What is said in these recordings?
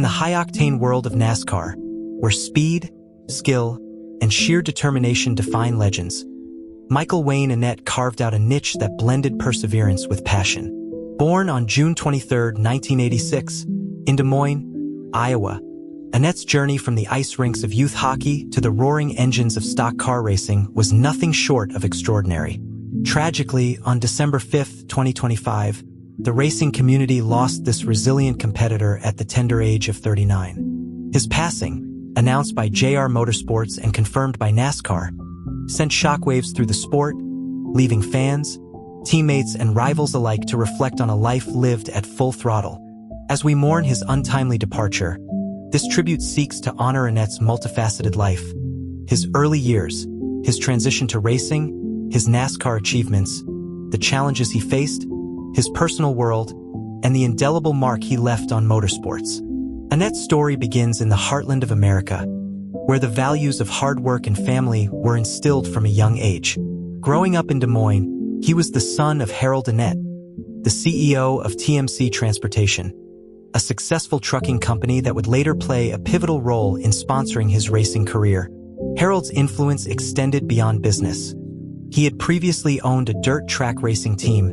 the high-octane world of NASCAR, where speed, skill, and sheer determination define legends, Michael Wayne Annett carved out a niche that blended perseverance with passion. Born on June 23, 1986, in Des Moines, Iowa, Annett's journey from the ice rinks of youth hockey to the roaring engines of stock car racing was nothing short of extraordinary. Tragically, on December 5, 2025, the racing community lost this resilient competitor at the tender age of 39. His passing, announced by JR Motorsports and confirmed by NASCAR, sent shockwaves through the sport, leaving fans, teammates, and rivals alike to reflect on a life lived at full throttle. As we mourn his untimely departure, this tribute seeks to honor Annett's multifaceted life, his early years, his transition to racing, his NASCAR achievements, the challenges he faced, his personal world, and the indelible mark he left on motorsports. Annett's story begins in the heartland of America, where the values of hard work and family were instilled from a young age. Growing up in Des Moines, he was the son of Harold Annett, the CEO of TMC Transportation, a successful trucking company that would later play a pivotal role in sponsoring his racing career. Harold's influence extended beyond business. He had previously owned a dirt track racing team,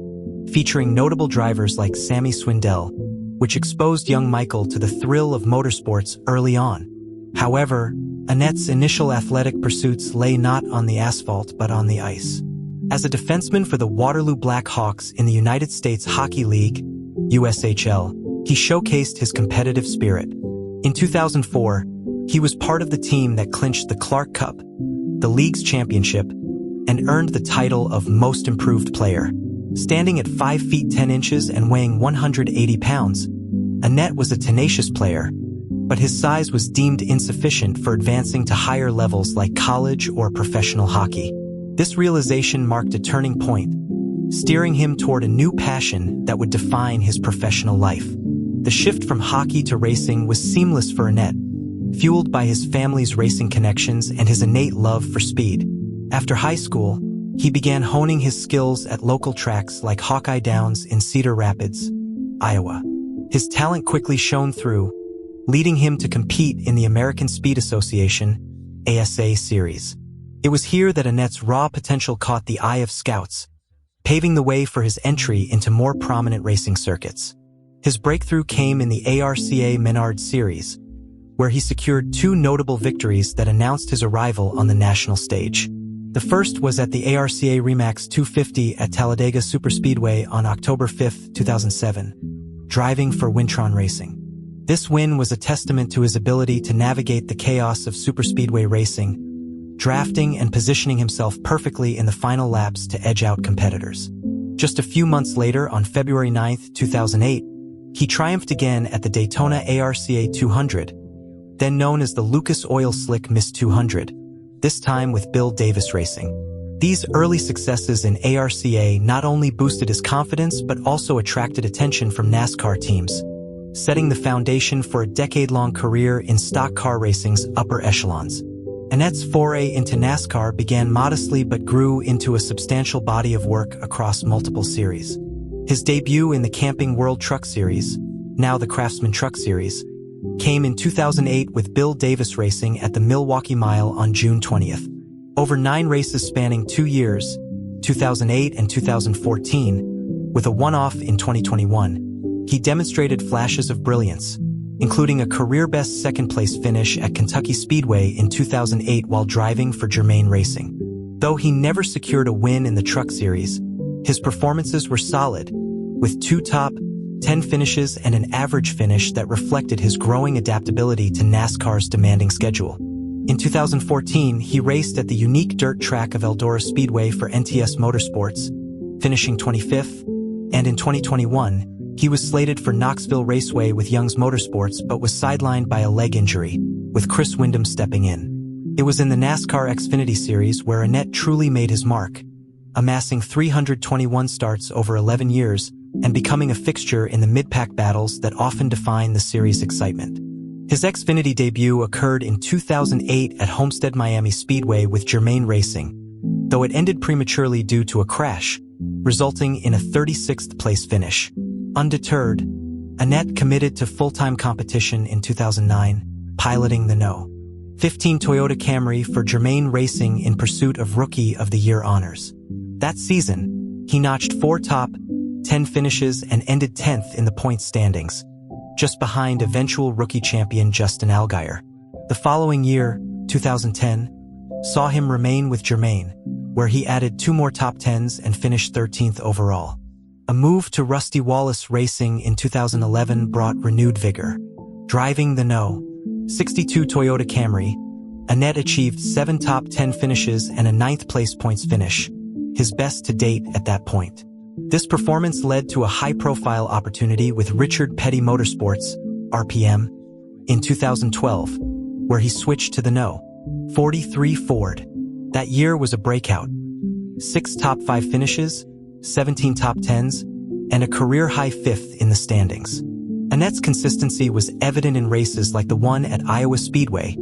featuring notable drivers like Sammy Swindell, which exposed young Michael to the thrill of motorsports early on. However, Annett's initial athletic pursuits lay not on the asphalt but on the ice. As a defenseman for the Waterloo Black Hawks in the United States Hockey League, USHL, he showcased his competitive spirit. In 2004, he was part of the team that clinched the Clark Cup, the league's championship, and earned the title of Most Improved Player. Standing at 5 feet 10 inches and weighing 180 pounds, Annett was a tenacious player, but his size was deemed insufficient for advancing to higher levels like college or professional hockey. This realization marked a turning point, steering him toward a new passion that would define his professional life. The shift from hockey to racing was seamless for Annett, fueled by his family's racing connections and his innate love for speed. After high school, he began honing his skills at local tracks like Hawkeye Downs in Cedar Rapids, Iowa. His talent quickly shone through, leading him to compete in the American Speed Association, ASA Series. It was here that Annett's raw potential caught the eye of scouts, paving the way for his entry into more prominent racing circuits. His breakthrough came in the ARCA Menard Series, where he secured 2 notable victories that announced his arrival on the national stage. The first was at the ARCA Remax 250 at Talladega Superspeedway on October 5, 2007, driving for Wintron Racing. This win was a testament to his ability to navigate the chaos of superspeedway racing, drafting and positioning himself perfectly in the final laps to edge out competitors. Just a few months later, on February 9, 2008, he triumphed again at the Daytona ARCA 200, then known as the Lucas Oil Slick Mist 200, this time with Bill Davis Racing. These early successes in ARCA not only boosted his confidence but also attracted attention from NASCAR teams, setting the foundation for a decade-long career in stock car racing's upper echelons. Annett's foray into NASCAR began modestly but grew into a substantial body of work across multiple series. His debut in the Camping World Truck Series, now the Craftsman Truck Series, came in 2008 with Bill Davis Racing at the Milwaukee Mile on June 20th. Over 9 races spanning 2 years, 2008 and 2014, with a one-off in 2021, he demonstrated flashes of brilliance, including a career-best second-place finish at Kentucky Speedway in 2008 while driving for Germain Racing. Though he never secured a win in the Truck Series, his performances were solid, with 2 top 10 finishes and an average finish that reflected his growing adaptability to NASCAR's demanding schedule. In 2014, he raced at the unique dirt track of Eldora Speedway for NTS Motorsports, finishing 25th, and in 2021, he was slated for Knoxville Raceway with Young's Motorsports but was sidelined by a leg injury, with Chris Windom stepping in. It was in the NASCAR Xfinity Series where Annett truly made his mark, amassing 321 starts over 11 years and becoming a fixture in the mid-pack battles that often define the series' excitement. His Xfinity debut occurred in 2008 at Homestead Miami Speedway with Germain Racing, though it ended prematurely due to a crash, resulting in a 36th place finish. Undeterred, Annett committed to full-time competition in 2009, piloting the No. 15 Toyota Camry for Germain Racing in pursuit of Rookie of the Year honors. That season, he notched 4 top 10 finishes and ended 10th in the points standings, just behind eventual rookie champion Justin Allgaier. The following year, 2010, saw him remain with Germain, where he added 2 more top 10s and finished 13th overall. A move to Rusty Wallace Racing in 2011 brought renewed vigor. Driving the No. 62 Toyota Camry, Annett achieved 7 top 10 finishes and a 9th place points finish, his best to date at that point. This performance led to a high-profile opportunity with Richard Petty Motorsports, RPM, in 2012, where he switched to the No. 43 Ford. That year was a breakout. 6 top 5 finishes, 17 top 10s, and a career-high 5th in the standings. Annett's consistency was evident in races like the one at Iowa Speedway,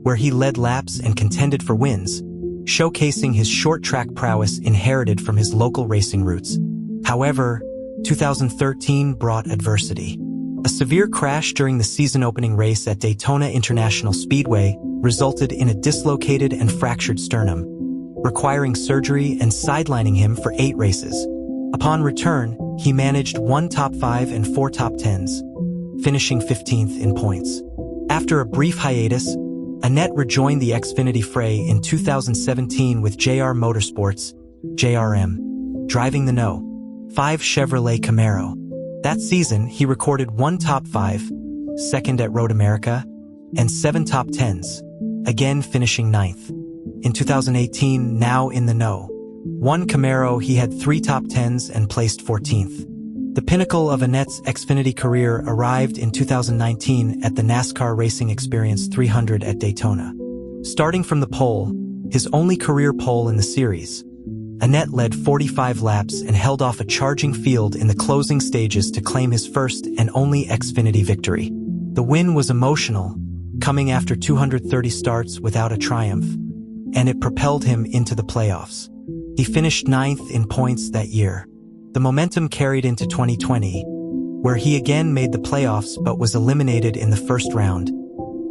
where he led laps and contended for wins, showcasing his short-track prowess inherited from his local racing roots. However, 2013 brought adversity. A severe crash during the season-opening race at Daytona International Speedway resulted in a dislocated and fractured sternum, requiring surgery and sidelining him for 8 races. Upon return, he managed 1 top 5 and 4 top 10s, finishing 15th in points. After a brief hiatus, Annett rejoined the Xfinity fray in 2017 with JR Motorsports, JRM, driving the No. 5 Chevrolet Camaro. That season, he recorded 1 top 5, 2nd at Road America, and 7 top 10s, again finishing 9th. In 2018, now in the No. 1 Camaro, he had 3 top 10s and placed 14th. The pinnacle of Annett's Xfinity career arrived in 2019 at the NASCAR Racing Experience 300 at Daytona. Starting from the pole, his only career pole in the series, Annett led 45 laps and held off a charging field in the closing stages to claim his first and only Xfinity victory. The win was emotional, coming after 230 starts without a triumph, and it propelled him into the playoffs. He finished 9th in points that year. The momentum carried into 2020, where he again made the playoffs but was eliminated in the first round,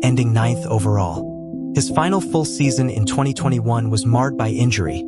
ending 9th overall. His final full season in 2021 was marred by injury,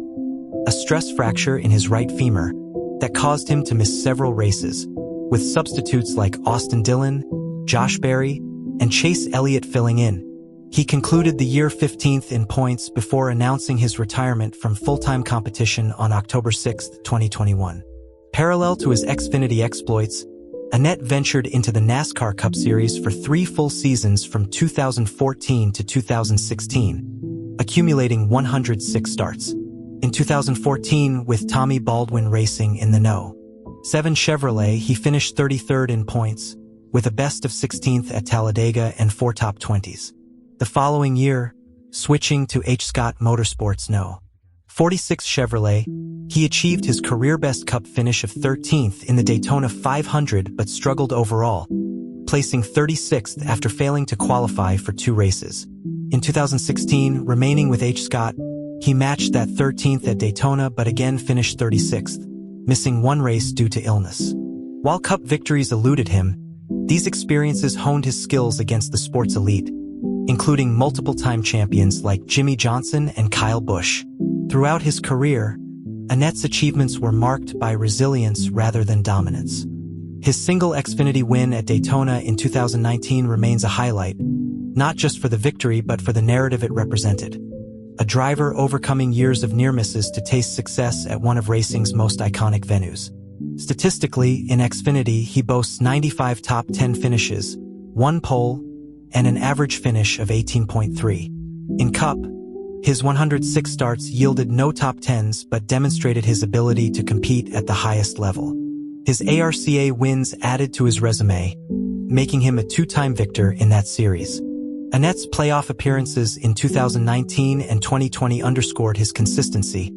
a stress fracture in his right femur that caused him to miss several races, with substitutes like Austin Dillon, Josh Berry, and Chase Elliott filling in. He concluded the year 15th in points before announcing his retirement from full-time competition on October 6, 2021. Parallel to his Xfinity exploits, Annett ventured into the NASCAR Cup Series for 3 full seasons from 2014 to 2016, accumulating 106 starts. In 2014, with Tommy Baldwin Racing in the No. 7 Chevrolet, he finished 33rd in points, with a best of 16th at Talladega and 4 top 20s. The following year, switching to JR Motorsports No. 46 Chevrolet, he achieved his career-best Cup finish of 13th in the Daytona 500 but struggled overall, placing 36th after failing to qualify for 2 races. In 2016, remaining with JR, he matched that 13th at Daytona but again finished 36th, missing 1 race due to illness. While Cup victories eluded him, these experiences honed his skills against the sport's elite, including multiple-time champions like Jimmy Johnson and Kyle Busch. Throughout his career, Annett's achievements were marked by resilience rather than dominance. His single Xfinity win at Daytona in 2019 remains a highlight, not just for the victory but for the narrative it represented. A driver overcoming years of near misses to taste success at one of racing's most iconic venues. Statistically, in Xfinity, he boasts 95 top 10 finishes, 1 pole, and an average finish of 18.3. In Cup, his 106 starts yielded no top 10s but demonstrated his ability to compete at the highest level. His ARCA wins added to his resume, making him a 2-time victor in that series. Annett's playoff appearances in 2019 and 2020 underscored his consistency,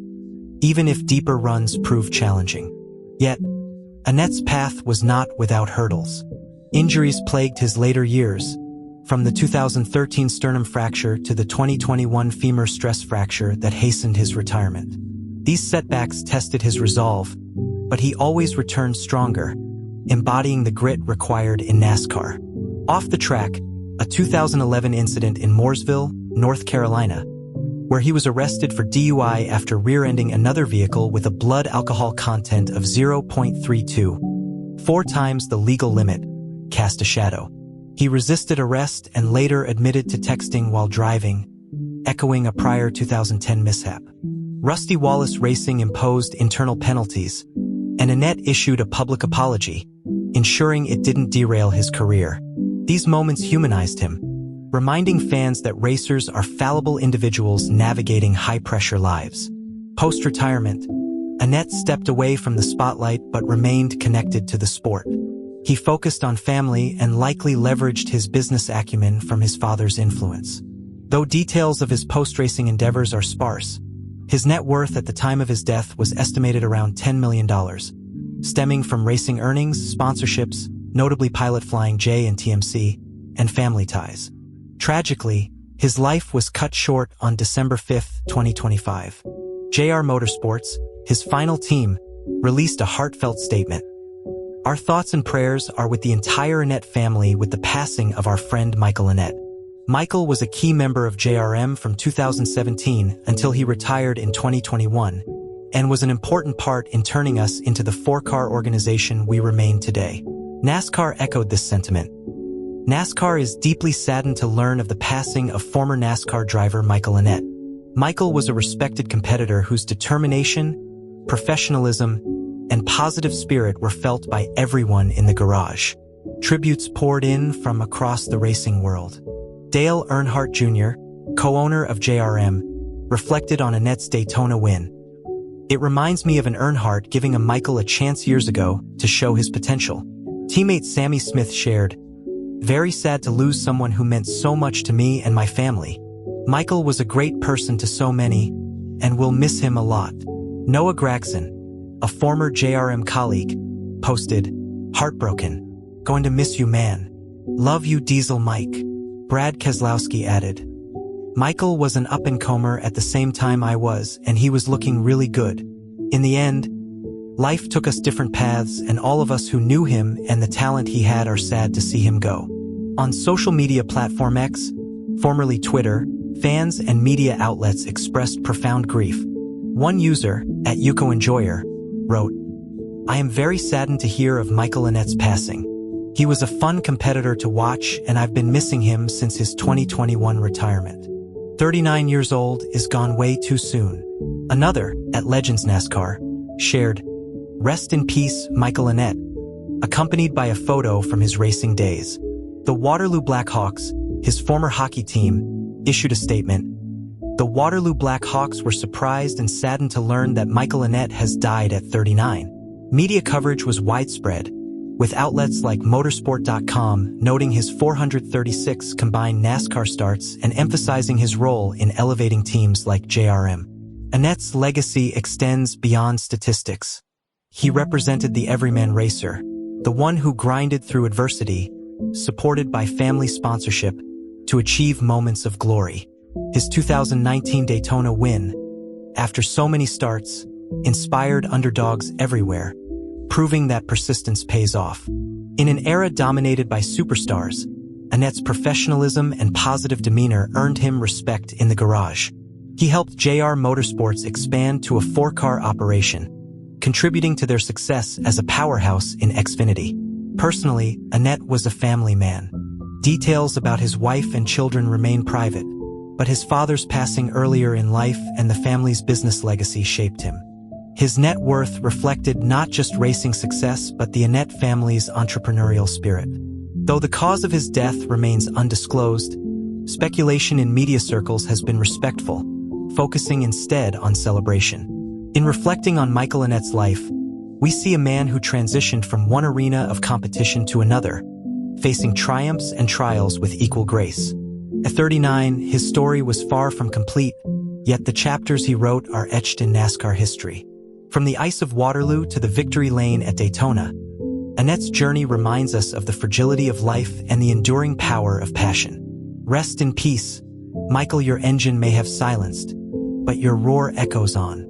even if deeper runs proved challenging. Yet, Annett's path was not without hurdles. Injuries plagued his later years, from the 2013 sternum fracture to the 2021 femur stress fracture that hastened his retirement. These setbacks tested his resolve, but he always returned stronger, embodying the grit required in NASCAR. Off the track, a 2011 incident in Mooresville, North Carolina, where he was arrested for DUI after rear-ending another vehicle with a blood alcohol content of 0.32, 4 times the legal limit, cast a shadow. He resisted arrest and later admitted to texting while driving, echoing a prior 2010 mishap. Rusty Wallace Racing imposed internal penalties, and Annett issued a public apology, ensuring it didn't derail his career. These moments humanized him, reminding fans that racers are fallible individuals navigating high-pressure lives. Post-retirement, Annett stepped away from the spotlight but remained connected to the sport. He focused on family and likely leveraged his business acumen from his father's influence. Though details of his post-racing endeavors are sparse, his net worth at the time of his death was estimated around $10 million, stemming from racing earnings, sponsorships, notably Pilot Flying J and TMC, and family ties. Tragically, his life was cut short on December 5, 2025. JR Motorsports, his final team, released a heartfelt statement. Our thoughts and prayers are with the entire Annett family with the passing of our friend Michael Annett. Michael was a key member of JRM from 2017 until he retired in 2021, and was an important part in turning us into the 4-car organization we remain today. NASCAR echoed this sentiment. NASCAR is deeply saddened to learn of the passing of former NASCAR driver Michael Annett. Michael was a respected competitor whose determination, professionalism, and positive spirit were felt by everyone in the garage. Tributes poured in from across the racing world. Dale Earnhardt Jr., co-owner of JRM, reflected on Annett's Daytona win. It reminds me of an Earnhardt giving a Michael a chance years ago to show his potential. Teammate Sammy Smith shared, "Very sad to lose someone who meant so much to me and my family. Michael was a great person to so many, and we'll miss him a lot." Noah Gragson, a former JRM colleague, posted, "Heartbroken. Going to miss you, man. Love you, Diesel Mike." Brad Keselowski added, "Michael was an up-and-comer at the same time I was, and he was looking really good. In the end, life took us different paths, and all of us who knew him and the talent he had are sad to see him go." On social media platform X, formerly Twitter, fans and media outlets expressed profound grief. One user, @YukoEnjoyer, wrote, "I am very saddened to hear of Michael Annett's passing. He was a fun competitor to watch, and I've been missing him since his 2021 retirement. 39 years old is gone way too soon." Another, @Legends NASCAR, shared, "Rest in peace, Michael Annett," accompanied by a photo from his racing days. The Waterloo Black Hawks, his former hockey team, issued a statement. The Waterloo Black Hawks were surprised and saddened to learn that Michael Annett has died at 39. Media coverage was widespread, with outlets like motorsport.com noting his 436 combined NASCAR starts and emphasizing his role in elevating teams like JRM. Annett's legacy extends beyond statistics. He represented the everyman racer, the one who grinded through adversity, supported by family sponsorship, to achieve moments of glory. His 2019 Daytona win, after so many starts, inspired underdogs everywhere, proving that persistence pays off. In an era dominated by superstars, Annett's professionalism and positive demeanor earned him respect in the garage. He helped JR Motorsports expand to a 4-car operation, contributing to their success as a powerhouse in Xfinity. Personally, Annett was a family man. Details about his wife and children remain private, but his father's passing earlier in life and the family's business legacy shaped him. His net worth reflected not just racing success but the Annett family's entrepreneurial spirit. Though the cause of his death remains undisclosed, speculation in media circles has been respectful, focusing instead on celebration. In reflecting on Michael Annett's life, we see a man who transitioned from one arena of competition to another, facing triumphs and trials with equal grace. At 39, his story was far from complete, yet the chapters he wrote are etched in NASCAR history. From the ice of Waterloo to the victory lane at Daytona, Annett's journey reminds us of the fragility of life and the enduring power of passion. Rest in peace, Michael. Your engine may have silenced, but your roar echoes on.